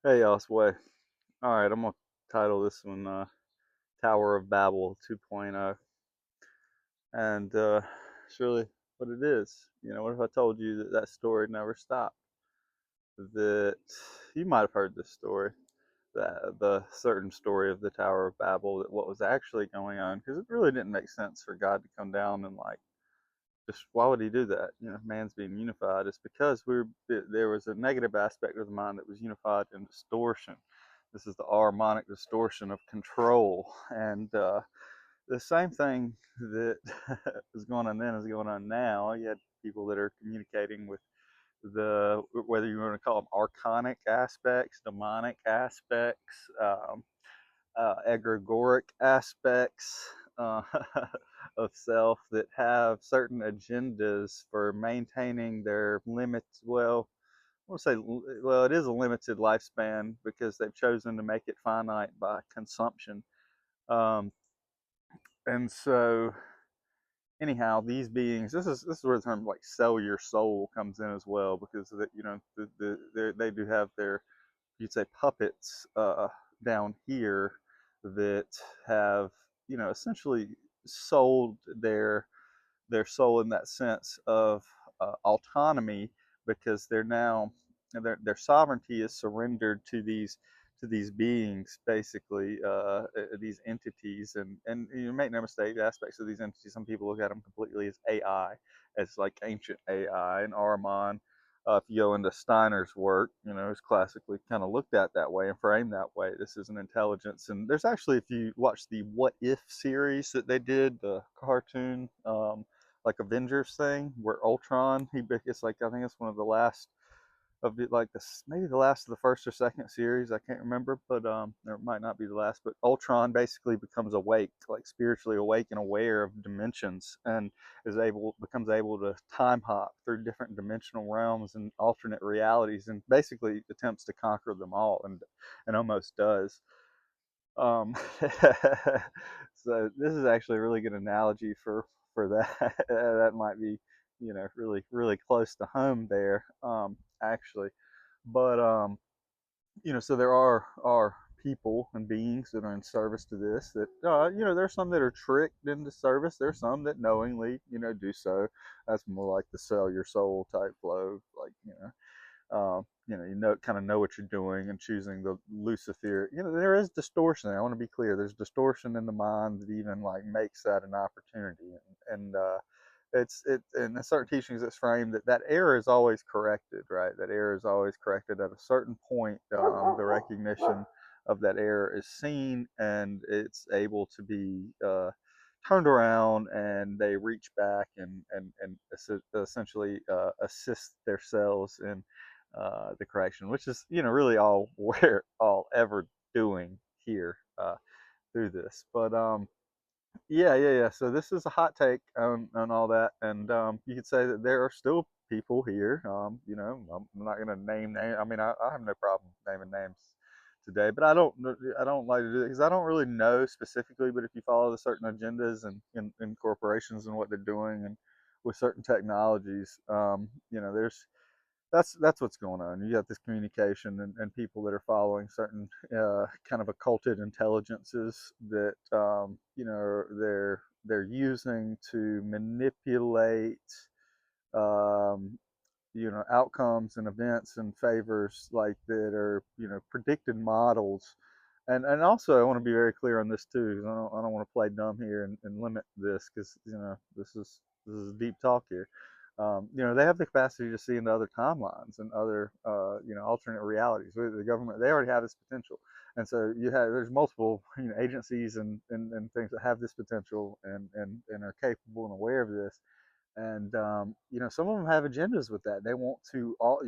Hey, y'all, Sway. All right, I'm gonna title this one "Tower of Babel 2.0," and it's really what it is. What if I told you that that story never stopped? That you might have heard this story, that the certain story of the Tower of Babel, that what was actually going on, because it really didn't make sense for God to come down and like just why would he do that? Man's being unified. It's because there was a negative aspect of the mind that was unified in distortion. This is the harmonic distortion of control, and the same thing that is going on then is going on now. You had people that are communicating with the whether you want to call them archonic aspects, demonic aspects, egregoric aspects uh, of self that have certain agendas for maintaining their limits. Well, I want to say, well, it is a limited lifespan because they've chosen to make it finite by consumption. Um, and so, anyhow, these beings, this is where the term like "sell your soul" comes in as well, because that they do have their, you'd say, puppets down here that have essentially sold their soul in that sense of autonomy, because they're now their sovereignty is surrendered to these beings, basically these entities, and you make no mistake, aspects of these entities, some people look at them completely as AI, as like ancient AI, and Ahriman, if you go into Steiner's work, is classically kind of looked at that way and framed that way. This is an intelligence, and there's actually, if you watch the What If series that they did, the cartoon, like Avengers thing, where Ultron, it's like, I think it's one of the last of the, like this, maybe the last of the first or second series, I can't remember, but it might not be the last, but Ultron basically becomes awake, like spiritually awake and aware of dimensions, and becomes able to time hop through different dimensional realms and alternate realities, and basically attempts to conquer them all, and almost does. um, so this is actually a really good analogy for that. That might be, really really close to home there, actually. But so there are people and beings that are in service to this. That there's some that are tricked into service. There's some that knowingly, do so. That's more like the sell your soul type flow, like kind of know what you're doing and choosing the Lucifer. There is distortion there. I want to be clear. There's distortion in the mind that even like makes that an opportunity, and it's it in certain teachings it's framed that that error is always corrected, right? That error is always corrected at a certain point. The recognition of that error is seen, and it's able to be turned around, and they reach back and essentially assist themselves in the correction, which is really all we're all ever doing here through this. But yeah. So this is a hot take on all that, and you could say that there are still people here. I'm not gonna name names. I mean, I have no problem naming names today, but I don't like to do it because I don't really know specifically. But if you follow the certain agendas and corporations and what they're doing and with certain technologies, there's that's what's going on. You got this communication and people that are following certain kind of occulted intelligences that they're using to manipulate um, outcomes and events and favors, like that are predicted models. And also I want to be very clear on this too, because I don't want to play dumb here and limit this, because this is deep talk here. They have the capacity to see into other timelines and other alternate realities. The government, they already have this potential, and so there's multiple agencies and things that have this potential and are capable and aware of this. And some of them have agendas with that. They want to all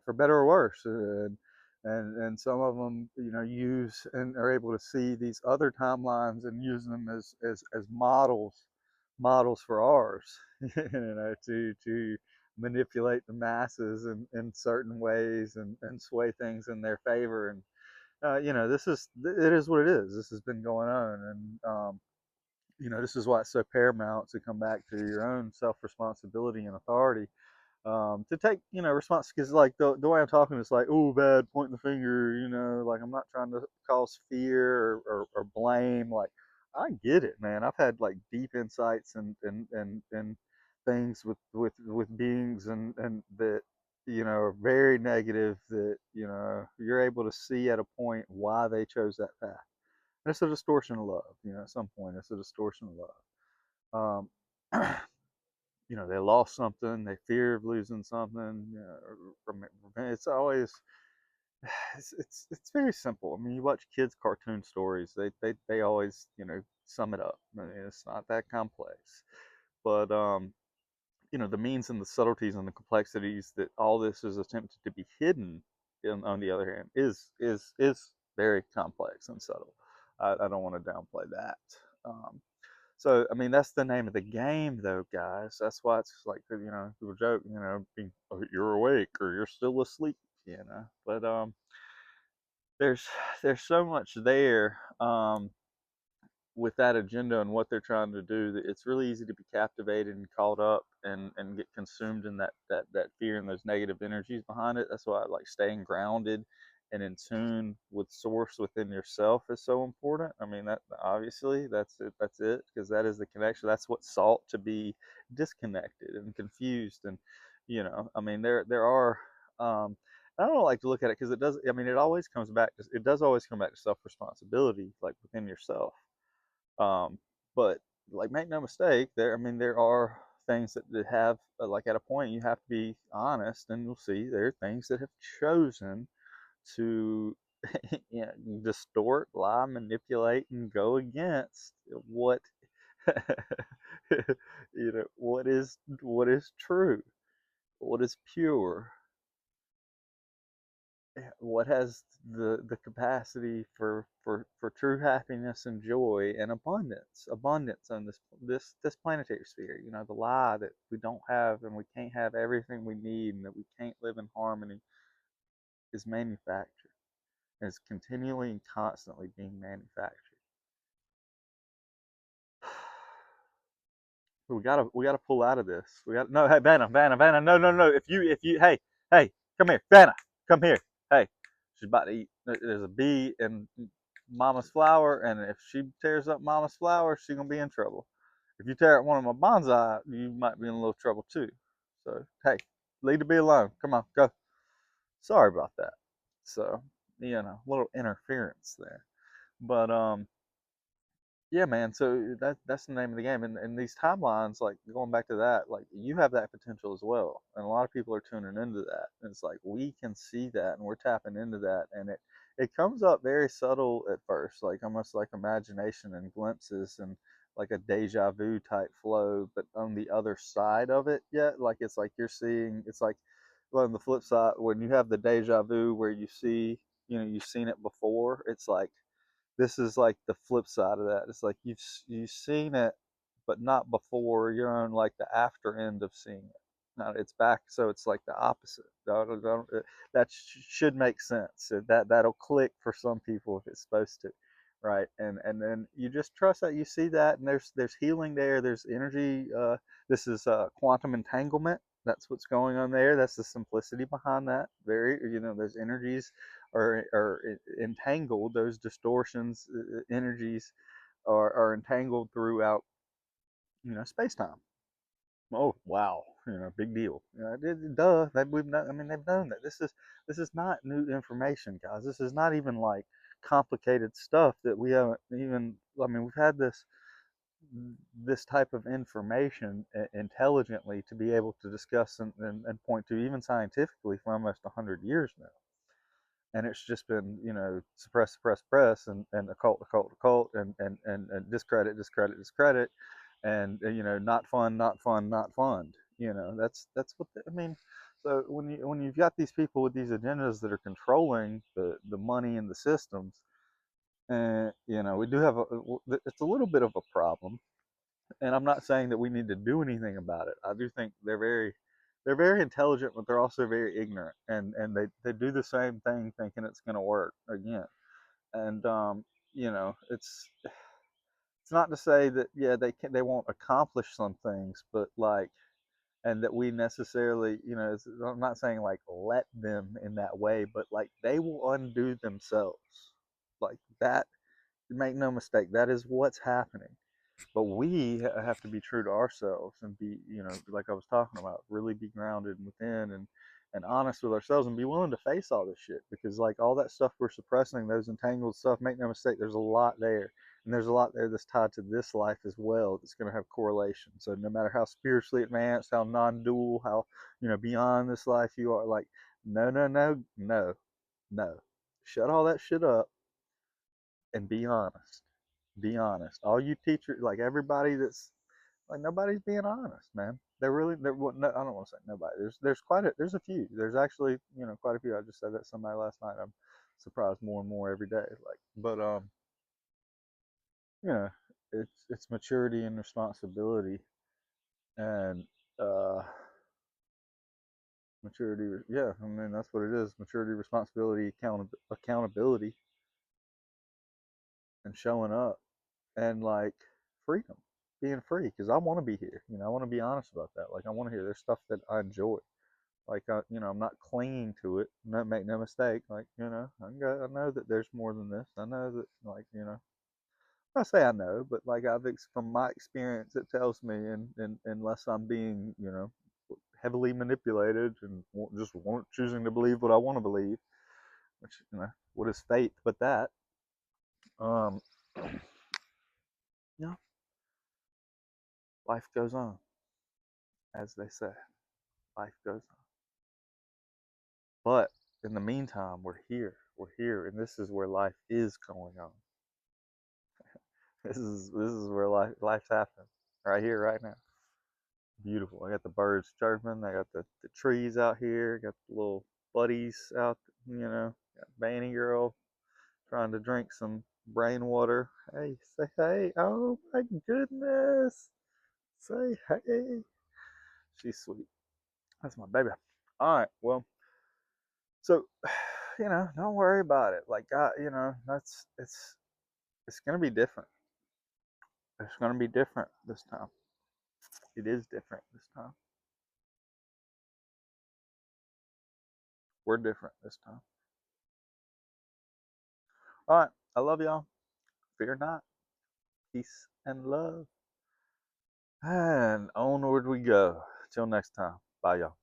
for better or worse, and some of them use and are able to see these other timelines and use them as models for ours, to manipulate the masses in certain ways, and sway things in their favor. And it is what it is. This has been going on, and this is why it's so paramount to come back to your own self responsibility and authority, to take response, because like the way I'm talking is like, oh, bad, pointing the finger, like I'm not trying to cause fear or blame. Like, I get it, man. I've had like deep insights and things with beings and that are very negative, that you're able to see at a point why they chose that path. And it's a distortion of love. At some point it's a distortion of love. They lost something, they fear of losing something. It's always it's very simple. I mean, you watch kids' cartoon stories, they always sum it up. I mean, it's not that complex, but the means and the subtleties and the complexities that all this is attempted to be hidden in, on the other hand, is very complex and subtle. I don't want to downplay that. Um, so I mean, that's the name of the game, though, guys. That's why it's like, people joke, "Oh, you're awake or you're still asleep," But there's there's so much there. With that agenda and what they're trying to do, that it's really easy to be captivated and caught up and get consumed in that fear and those negative energies behind it. That's why like staying grounded and in tune with source within yourself is so important. I mean, that obviously that's it, because that is the connection. That's what's sought to be disconnected and confused. And I mean, there are I don't like to look at it, because it does, I mean, it does always come back to self responsibility, like within yourself. um, but like, make no mistake, I mean, there are things that have, like, at a point you have to be honest, and you'll see there are things that have chosen to distort, lie, manipulate, and go against what what is true, what is pure, what has the capacity for true happiness and joy and abundance on this planetary sphere. The lie that we don't have and we can't have everything we need and that we can't live in harmony is manufactured, and it's continually and constantly being manufactured. We gotta pull out of this. We got no. Hey, Vanna, no, no, no. If you, hey, come here, Vanna, come here. Hey, she's about to eat. There's a bee in Mama's flower, and if she tears up Mama's flower, she's gonna be in trouble. If you tear up one of my bonsai, you might be in a little trouble too. So hey, leave the bee alone. Come on, go. Sorry about that. So a little interference there, but yeah, man. So that's the name of the game, and these timelines, like going back to that, like you have that potential as well, and a lot of people are tuning into that. And it's like we can see that, and we're tapping into that, and it comes up very subtle at first, like almost like imagination and glimpses and like a deja vu type flow. But on the other side of it, yeah, like it's like you're seeing. It's like, well, on the flip side, when you have the deja vu where you see, you've seen it before. It's like this is like the flip side of that. It's like you've seen it, but not before. You're on like the after end of seeing it. Now it's back, so it's like the opposite. That should make sense. That'll click for some people if it's supposed to, right? And then you just trust that you see that, and there's healing there. There's energy. This is quantum entanglement. That's what's going on there. That's the simplicity behind that. Very, those energies are entangled. Those distortions, energies are entangled throughout, space time. Oh wow, big deal. Duh. We've known, I mean, they've known that this is not new information, guys. This is not even like complicated stuff that we haven't even. I mean, we've had this type of information intelligently to be able to discuss and point to, even scientifically, for almost 100 years now. And it's just been, suppress, and occult, and discredit, and not fun, not fun, not fund. That's what I mean. So when you've got these people with these agendas that are controlling the money and the systems, and we do have it's a little bit of a problem. And I'm not saying that we need to do anything about it. I do think they're very intelligent, but they're also very ignorant, and they do the same thing thinking it's going to work again. And it's not to say that, yeah, they won't accomplish some things, but like and that we necessarily, I'm not saying like let them in that way, but like they will undo themselves. Like that, make no mistake, that is what's happening. But we have to be true to ourselves and be, like I was talking about, really be grounded within and honest with ourselves and be willing to face all this shit, because like all that stuff we're suppressing, those entangled stuff, make no mistake, there's a lot there, and there's a lot there that's tied to this life as well, that's going to have correlation. So no matter how spiritually advanced, how non-dual, how beyond this life you are, like no, no, no, no, no, shut all that shit up and be honest. Be honest. All you teachers, like everybody that's like, nobody's being honest, man. They're really, well, no, I don't want to say nobody. There's a few. There's actually, quite a few. I just said that to somebody last night. I'm surprised more and more every day. Like, but you know, it's maturity and responsibility, and uh, maturity. Yeah, I mean that's what it is. Maturity, responsibility, accountability, and showing up, and like freedom, being free. Because I want to be here. I want to be honest about that. Like I want to hear. There's stuff that I enjoy. Like I'm not clinging to it. Not make no mistake. Like I know that there's more than this. I know that like I say I know, but like from my experience, it tells me, and unless I'm being heavily manipulated and just choosing to believe what I want to believe, which what is faith but that, um, you know, life goes on, as they say, life goes on. But in the meantime, we're here. We're here, and this is where life is going on. This is where life's happening, right here, right now. Beautiful. I got the birds chirping. I got the trees out here. Got the little buddies out. Got Banny girl trying to drink some brain water. Hey, say hey. Oh my goodness. Say hey. She's sweet. That's my baby. All right. Well, so don't worry about it. Like God, that's it's gonna be different. It's gonna be different this time. It is different this time. We're different this time. All right. I love y'all. Fear not. Peace and love. And onward we go. Till next time. Bye, y'all.